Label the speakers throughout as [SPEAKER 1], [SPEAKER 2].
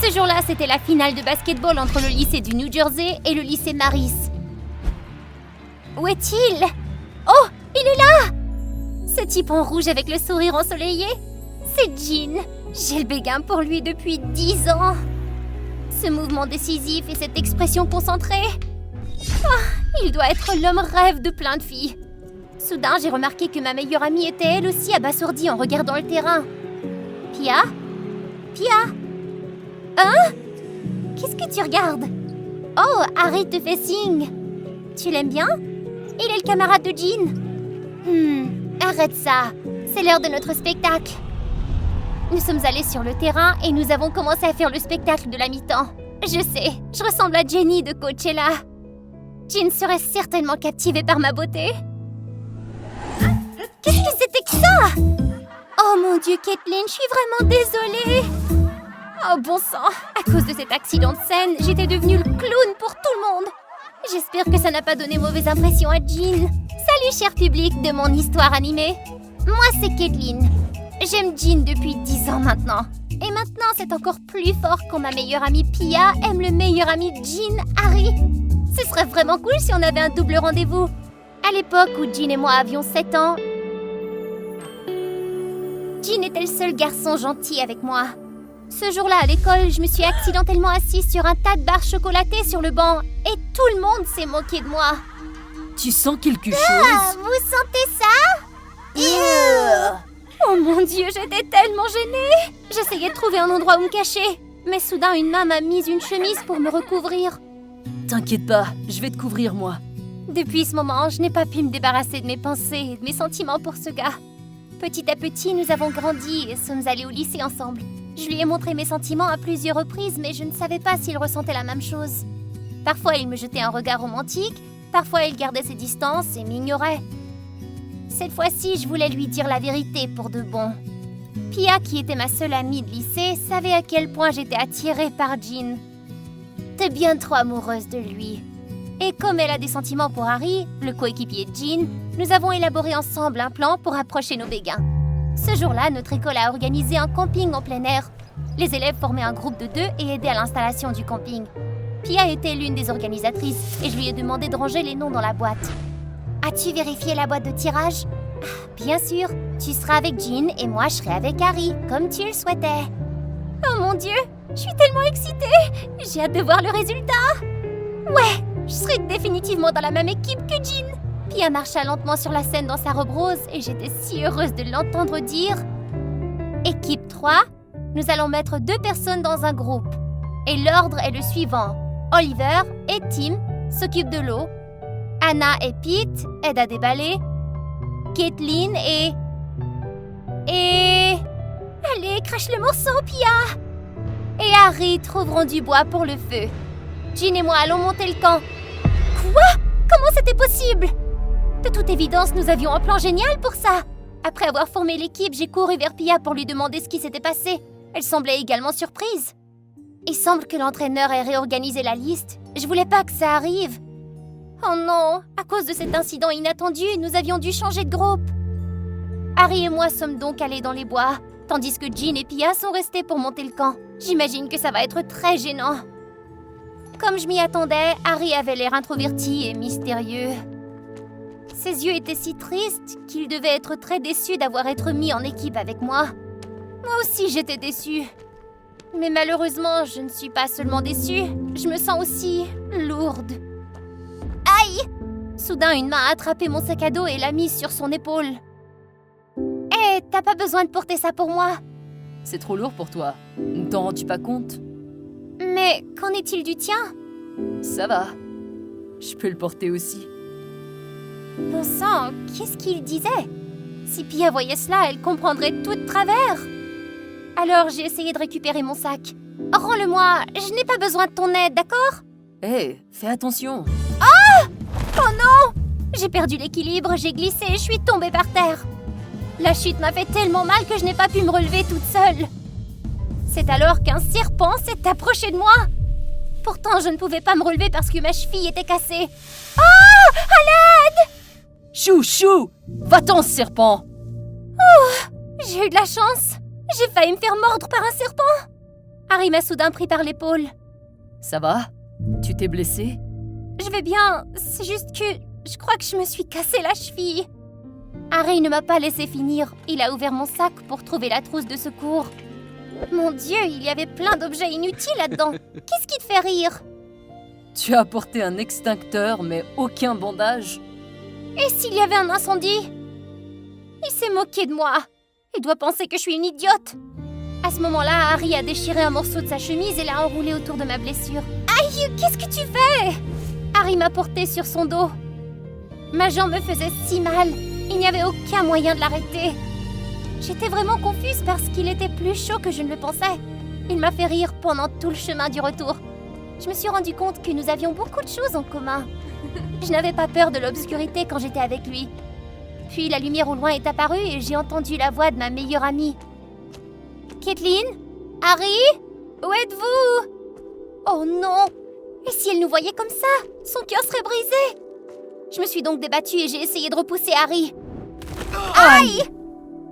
[SPEAKER 1] Ce jour-là, c'était la finale de basketball entre le lycée du New Jersey et le lycée Maris. Où est-il? Oh, il est là! Ce type en rouge avec le sourire ensoleillé, c'est Jin. J'ai le béguin pour lui depuis 10 ans. Ce mouvement décisif et cette expression concentrée. Il doit être l'homme rêve de plein de filles. Soudain, j'ai remarqué que ma meilleure amie était elle aussi abasourdie en regardant le terrain. Pia? Pia? Hein? Qu'est-ce que tu regardes? Oh, Harry te fait signe. Tu l'aimes bien? Il est le camarade de Jin. Arrête ça. C'est l'heure de notre spectacle. Nous sommes allés sur le terrain et nous avons commencé à faire le spectacle de la mi-temps. Je sais, je ressemble à Jenny de Coachella. Jin serait certainement captivé par ma beauté. Qu'est-ce que c'était que ça? Oh mon Dieu, Caitlin, je suis vraiment désolée. Oh bon sang, à cause de cet accident de scène, j'étais devenue le clown pour tout le monde. J'espère que ça n'a pas donné mauvaise impression à Jin. Salut cher public de mon histoire animée. Moi c'est Caitlin. J'aime Jin depuis 10 ans maintenant. Et maintenant c'est encore plus fort quand ma meilleure amie Pia aime le meilleur ami de Jin, Harry. Ce serait vraiment cool si on avait un double rendez-vous. À l'époque où Jin et moi avions 7 ans, Jin était le seul garçon gentil avec moi. Ce jour-là, à l'école, je me suis accidentellement assise sur un tas de barres chocolatées sur le banc et tout le monde s'est moqué de moi.
[SPEAKER 2] Tu sens quelque chose?
[SPEAKER 1] Vous sentez ça? Oh mon Dieu, j'étais tellement gênée. J'essayais de trouver un endroit où me cacher, mais soudain une main m'a mise une chemise pour me recouvrir.
[SPEAKER 2] T'inquiète pas, je vais te couvrir moi.
[SPEAKER 1] Depuis ce moment, je n'ai pas pu me débarrasser de mes pensées et de mes sentiments pour ce gars. Petit à petit, nous avons grandi et sommes allés au lycée ensemble. Je lui ai montré mes sentiments à plusieurs reprises, mais je ne savais pas s'il ressentait la même chose. Parfois, il me jetait un regard romantique, parfois il gardait ses distances et m'ignorait. Cette fois-ci, je voulais lui dire la vérité pour de bon. Pia, qui était ma seule amie de lycée, savait à quel point j'étais attirée par Jin. T'es bien trop amoureuse de lui. Et comme elle a des sentiments pour Harry, le coéquipier de Jin, nous avons élaboré ensemble un plan pour approcher nos béguins. Ce jour-là, notre école a organisé un camping en plein air. Les élèves formaient un groupe de 2 et aidaient à l'installation du camping. Pia était l'une des organisatrices et je lui ai demandé de ranger les noms dans la boîte. As-tu vérifié la boîte de tirage? Bien sûr, tu seras avec Jin et moi je serai avec Harry, comme tu le souhaitais. Oh mon Dieu, je suis tellement excitée! J'ai hâte de voir le résultat! Ouais, je serai définitivement dans la même équipe que Jin! Pia marcha lentement sur la scène dans sa robe rose et j'étais si heureuse de l'entendre dire « Équipe 3, nous allons mettre 2 personnes dans un groupe. Et l'ordre est le suivant. Oliver et Tim s'occupent de l'eau. Anna et Pete aident à déballer. Caitlin et... Allez, crache le morceau, Pia! Et Harry trouveront du bois pour le feu. Jin et moi allons monter le camp. Quoi? Comment c'était possible? De toute évidence, nous avions un plan génial pour ça. Après avoir formé l'équipe, j'ai couru vers Pia pour lui demander ce qui s'était passé. Elle semblait également surprise. Il semble que l'entraîneur ait réorganisé la liste. Je voulais pas que ça arrive. Oh non, à cause de cet incident inattendu, nous avions dû changer de groupe. Harry et moi sommes donc allés dans les bois, tandis que Jin et Pia sont restés pour monter le camp. J'imagine que ça va être très gênant. Comme je m'y attendais, Harry avait l'air introverti et mystérieux. Ses yeux étaient si tristes qu'il devait être très déçu d'avoir été mis en équipe avec moi. Moi aussi, j'étais déçue. Mais malheureusement, je ne suis pas seulement déçue, je me sens aussi lourde. Aïe! Soudain, une main a attrapé mon sac à dos et l'a mis sur son épaule. Hé, t'as pas besoin de porter ça pour moi?
[SPEAKER 2] C'est trop lourd pour toi. Ne t'en rends-tu pas compte?
[SPEAKER 1] Mais qu'en est-il du tien?
[SPEAKER 2] Ça va. Je peux le porter aussi.
[SPEAKER 1] Bon sang, qu'est-ce qu'il disait? Si Pia voyait cela, elle comprendrait tout de travers. Alors j'ai essayé de récupérer mon sac. Rends-le-moi, je n'ai pas besoin de ton aide, d'accord?
[SPEAKER 2] Hé, fais attention.
[SPEAKER 1] Oh non! J'ai perdu l'équilibre, j'ai glissé et je suis tombée par terre. La chute m'a fait tellement mal que je n'ai pas pu me relever toute seule. C'est alors qu'un serpent s'est approché de moi. Pourtant, je ne pouvais pas me relever parce que ma cheville était cassée. Ah! À l'aide!
[SPEAKER 2] Chou, chou! Va-t'en, serpent!
[SPEAKER 1] J'ai eu de la chance. J'ai failli me faire mordre par un serpent. Harry m'a soudain pris par l'épaule.
[SPEAKER 2] Ça va? Tu t'es blessé?
[SPEAKER 1] Je vais bien, c'est juste que je crois que je me suis cassé la cheville. Harry ne m'a pas laissé finir. Il a ouvert mon sac pour trouver la trousse de secours. Mon Dieu, il y avait plein d'objets inutiles là-dedans. Qu'est-ce qui te fait rire?
[SPEAKER 2] Tu as apporté un extincteur, mais aucun bandage?
[SPEAKER 1] Et s'il y avait un incendie? Il s'est moqué de moi. Il doit penser que je suis une idiote. À ce moment-là, Harry a déchiré un morceau de sa chemise et l'a enroulé autour de ma blessure. Aïe, qu'est-ce que tu fais? Harry m'a porté sur son dos. Ma jambe me faisait si mal. Il n'y avait aucun moyen de l'arrêter. J'étais vraiment confuse parce qu'il était plus chaud que je ne le pensais. Il m'a fait rire pendant tout le chemin du retour. Je me suis rendu compte que nous avions beaucoup de choses en commun. Je n'avais pas peur de l'obscurité quand j'étais avec lui. Puis la lumière au loin est apparue et j'ai entendu la voix de ma meilleure amie. Caitlin? Harry? Où êtes-vous? Oh non! Et si elle nous voyait comme ça? Son cœur serait brisé! Je me suis donc débattue et j'ai essayé de repousser Harry. Aïe!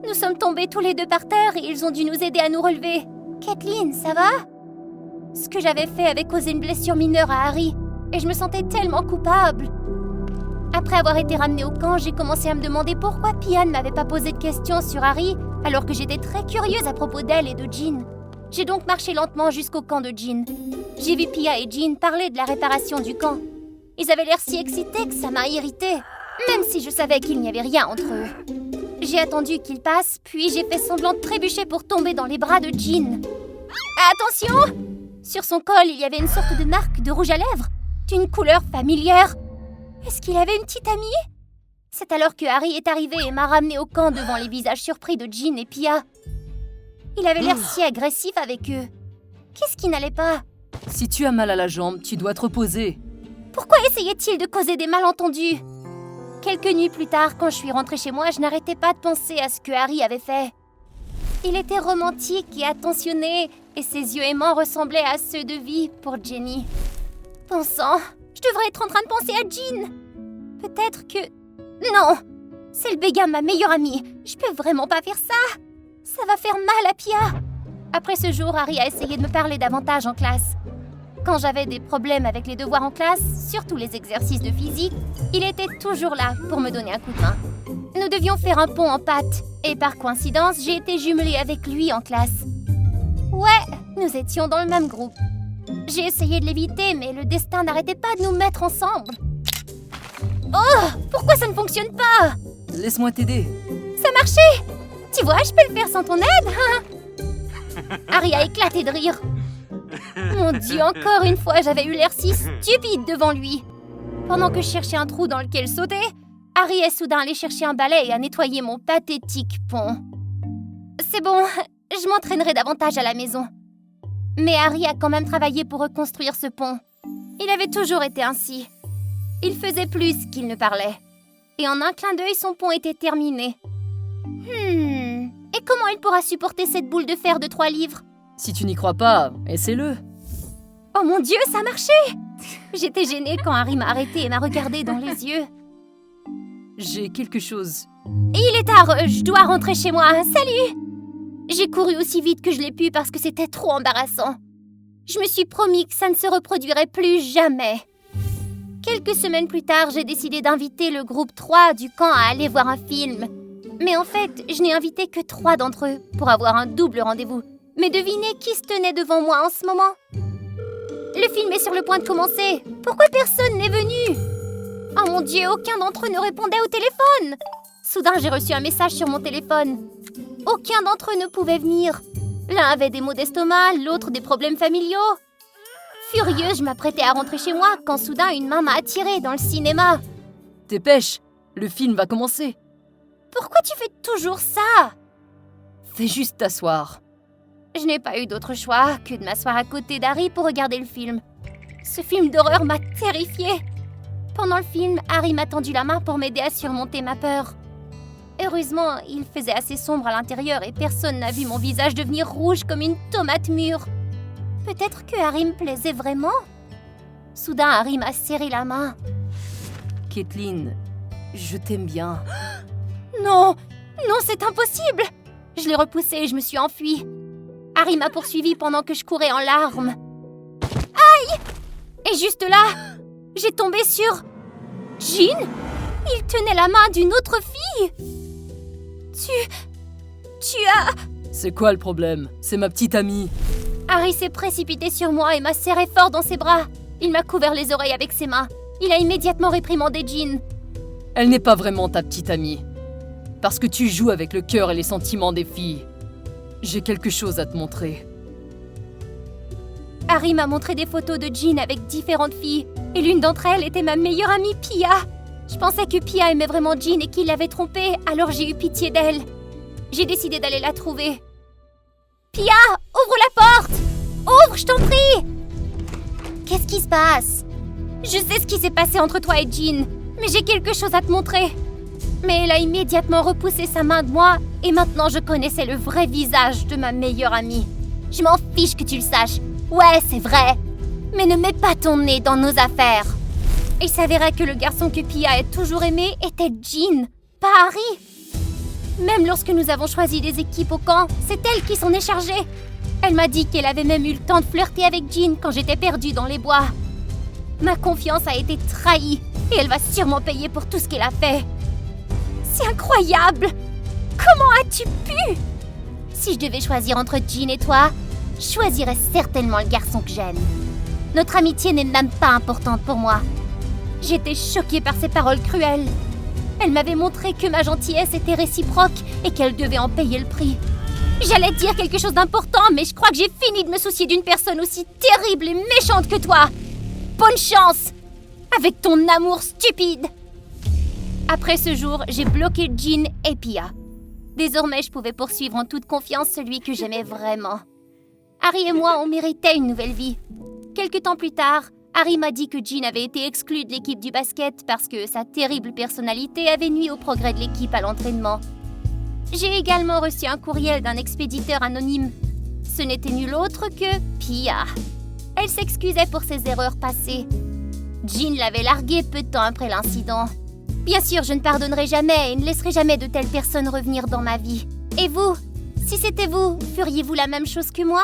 [SPEAKER 1] Nous sommes tombés tous les deux par terre et ils ont dû nous aider à nous relever. Caitlin, ça va? Ce que j'avais fait avait causé une blessure mineure à Harry et je me sentais tellement coupable. Après avoir été ramenée au camp, j'ai commencé à me demander pourquoi Pia ne m'avait pas posé de questions sur Harry alors que j'étais très curieuse à propos d'elle et de Jean. J'ai donc marché lentement jusqu'au camp de Jean. J'ai vu Pia et Jean parler de la réparation du camp. Ils avaient l'air si excités que ça m'a irritée, même si je savais qu'il n'y avait rien entre eux. J'ai attendu qu'ils passent, puis j'ai fait semblant de trébucher pour tomber dans les bras de Jean. Attention! Sur son col, il y avait une sorte de marque de rouge à lèvres, d'une couleur familière. Est-ce qu'il avait une petite amie? C'est alors que Harry est arrivé et m'a ramené au camp devant les visages surpris de Jean et Pia. Il avait l'air si agressif avec eux. Qu'est-ce qui n'allait pas?
[SPEAKER 2] Si tu as mal à la jambe, tu dois te reposer.
[SPEAKER 1] Pourquoi essayait-il de causer des malentendus? Quelques nuits plus tard, quand je suis rentrée chez moi, je n'arrêtais pas de penser à ce que Harry avait fait. Il était romantique et attentionné, et ses yeux aimants ressemblaient à ceux de vie pour Jenny. Bon sang, je devrais être en train de penser à Jean. Peut-être que... Non! C'est le béguin de ma meilleure amie. Je peux vraiment pas faire ça. Ça va faire mal à Pia. Après ce jour, Harry a essayé de me parler davantage en classe. Quand j'avais des problèmes avec les devoirs en classe, surtout les exercices de physique, il était toujours là pour me donner un coup de main. Nous devions faire un pont en pâte, et par coïncidence, j'ai été jumelée avec lui en classe. Ouais, nous étions dans le même groupe. J'ai essayé de l'éviter, mais le destin n'arrêtait pas de nous mettre ensemble. Oh, pourquoi ça ne fonctionne pas?
[SPEAKER 2] Laisse-moi t'aider.
[SPEAKER 1] Ça marchait! Tu vois, je peux le faire sans ton aide, hein? Harry a éclaté de rire. Mon Dieu, encore une fois, j'avais eu l'air si stupide devant lui. Pendant que je cherchais un trou dans lequel sauter, Harry est soudain allé chercher un balai et a nettoyé mon pathétique pont. C'est bon, je m'entraînerai davantage à la maison. Mais Harry a quand même travaillé pour reconstruire ce pont. Il avait toujours été ainsi. Il faisait plus qu'il ne parlait. Et en un clin d'œil, son pont était terminé. Et comment il pourra supporter cette boule de fer de 3 livres?
[SPEAKER 2] Si tu n'y crois pas, essaie-le.
[SPEAKER 1] Oh mon Dieu, ça marchait! J'étais gênée quand Harry m'a arrêtée et m'a regardée dans les yeux.
[SPEAKER 2] J'ai quelque chose.
[SPEAKER 1] Il est tard, je dois rentrer chez moi. Salut! J'ai couru aussi vite que je l'ai pu parce que c'était trop embarrassant. Je me suis promis que ça ne se reproduirait plus jamais. Quelques semaines plus tard, j'ai décidé d'inviter le groupe 3 du camp à aller voir un film. Mais en fait, je n'ai invité que 3 d'entre eux pour avoir un double rendez-vous. Mais devinez qui se tenait devant moi en ce moment? Le film est sur le point de commencer. Pourquoi personne n'est venu? Oh mon Dieu, aucun d'entre eux ne répondait au téléphone. Soudain, j'ai reçu un message sur mon téléphone. Aucun d'entre eux ne pouvait venir. L'un avait des maux d'estomac, l'autre des problèmes familiaux. Furieuse, je m'apprêtais à rentrer chez moi quand soudain une main m'a attirée dans le cinéma.
[SPEAKER 2] Dépêche, le film va commencer.
[SPEAKER 1] Pourquoi tu fais toujours ça?
[SPEAKER 2] Fais juste t'asseoir.
[SPEAKER 1] Je n'ai pas eu d'autre choix que de m'asseoir à côté d'Harry pour regarder le film. Ce film d'horreur m'a terrifiée. Pendant le film, Harry m'a tendu la main pour m'aider à surmonter ma peur. Heureusement, il faisait assez sombre à l'intérieur et personne n'a vu mon visage devenir rouge comme une tomate mûre. Peut-être que Harry me plaisait vraiment? Soudain, Harry m'a serré la main.
[SPEAKER 2] Caitlin, je t'aime bien.
[SPEAKER 1] Non, non, c'est impossible! Je l'ai repoussé et je me suis enfuie. Harry m'a poursuivi pendant que je courais en larmes. Aïe! Et juste là, j'ai tombé sur... Jean? Il tenait la main d'une autre fille! Tu as...
[SPEAKER 2] C'est quoi le problème? C'est ma petite amie.
[SPEAKER 1] Harry s'est précipité sur moi et m'a serré fort dans ses bras. Il m'a couvert les oreilles avec ses mains. Il a immédiatement réprimandé Jean.
[SPEAKER 2] Elle n'est pas vraiment ta petite amie. Parce que tu joues avec le cœur et les sentiments des filles. J'ai quelque chose à te montrer.
[SPEAKER 1] Harry m'a montré des photos de Jean avec différentes filles. Et l'une d'entre elles était ma meilleure amie, Pia. Je pensais que Pia aimait vraiment Jean et qu'il l'avait trompée, alors j'ai eu pitié d'elle. J'ai décidé d'aller la trouver. Pia, ouvre la porte! Ouvre, je t'en prie! Qu'est-ce qui se passe? Je sais ce qui s'est passé entre toi et Jean, mais j'ai quelque chose à te montrer. Mais elle a immédiatement repoussé sa main de moi et maintenant je connaissais le vrai visage de ma meilleure amie. Je m'en fiche que tu le saches. Ouais, c'est vrai. Mais ne mets pas ton nez dans nos affaires. Il s'avérait que le garçon que Pia a toujours aimé était Jean, pas Harry. Même lorsque nous avons choisi des équipes au camp, c'est elle qui s'en est chargée. Elle m'a dit qu'elle avait même eu le temps de flirter avec Jean quand j'étais perdue dans les bois. Ma confiance a été trahie et elle va sûrement payer pour tout ce qu'elle a fait. C'est incroyable! Comment as-tu pu? Si je devais choisir entre Jean et toi, je choisirais certainement le garçon que j'aime. Notre amitié n'est même pas importante pour moi. J'étais choquée par ses paroles cruelles. Elle m'avait montré que ma gentillesse était réciproque et qu'elle devait en payer le prix. J'allais te dire quelque chose d'important, mais je crois que j'ai fini de me soucier d'une personne aussi terrible et méchante que toi. Bonne chance! Avec ton amour stupide! Après ce jour, j'ai bloqué Jean et Pia. Désormais, je pouvais poursuivre en toute confiance celui que j'aimais vraiment. Harry et moi, on méritait une nouvelle vie. Quelque temps plus tard, Harry m'a dit que Jean avait été exclue de l'équipe du basket parce que sa terrible personnalité avait nui au progrès de l'équipe à l'entraînement. J'ai également reçu un courriel d'un expéditeur anonyme. Ce n'était nul autre que Pia. Elle s'excusait pour ses erreurs passées. Jean l'avait larguée peu de temps après l'incident. Bien sûr, je ne pardonnerai jamais et ne laisserai jamais de telles personnes revenir dans ma vie. Et vous? Si c'était vous, feriez-vous la même chose que moi?